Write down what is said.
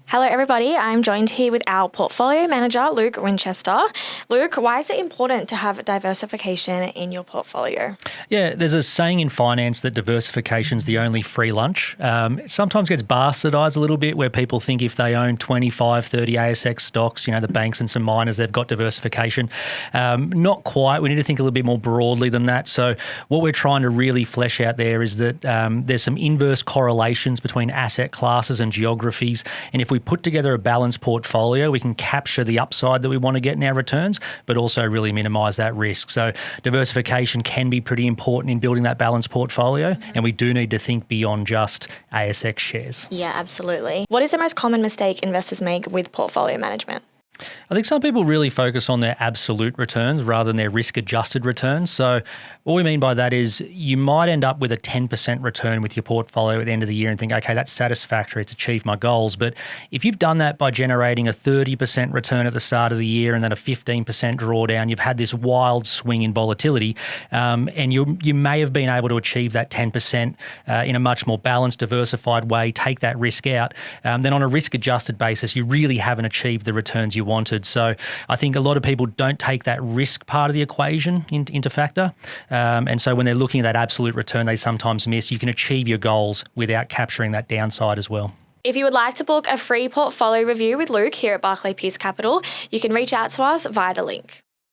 Hello everybody, I'm joined here with our portfolio manager, Luke Winchester. Luke, why is it important to have diversification in your portfolio? Yeah, there's a saying in finance that diversification's the only free lunch. It sometimes gets bastardised a little bit where people think if they own 25, 30 ASX stocks, the banks and some miners, they've got diversification. Not quite. We need to think a little bit more broadly than that. So what we're trying to really flesh out there is that there's some inverse correlations between asset classes and geographies. And if we put together a balanced portfolio, we can capture the upside that we want to get in our returns, but also really minimise that risk. So diversification can be pretty important in building that balanced portfolio, and we do need to think beyond just ASX shares. Yeah, absolutely. What is the most common mistake investors make with portfolio management? I think some people really focus on their absolute returns rather than their risk-adjusted returns. So what we mean by that is you might end up with a 10% return with your portfolio at the end of the year and think, okay, that's satisfactory, it's achieved my goals. But if you've done that by generating a 30% return at the start of the year and then a 15% drawdown, you've had this wild swing in volatility, and you may have been able to achieve that 10% in a much more balanced, diversified way, take that risk out, then on a risk-adjusted basis, you really haven't achieved the returns you wanted. So I think a lot of people don't take that risk part of the equation into factor. And so when they're looking at that absolute return, they sometimes miss. You can achieve your goals without capturing that downside as well. If you would like to book a free portfolio review with Luke here at Barclay Pearce Capital, you can reach out to us via the link.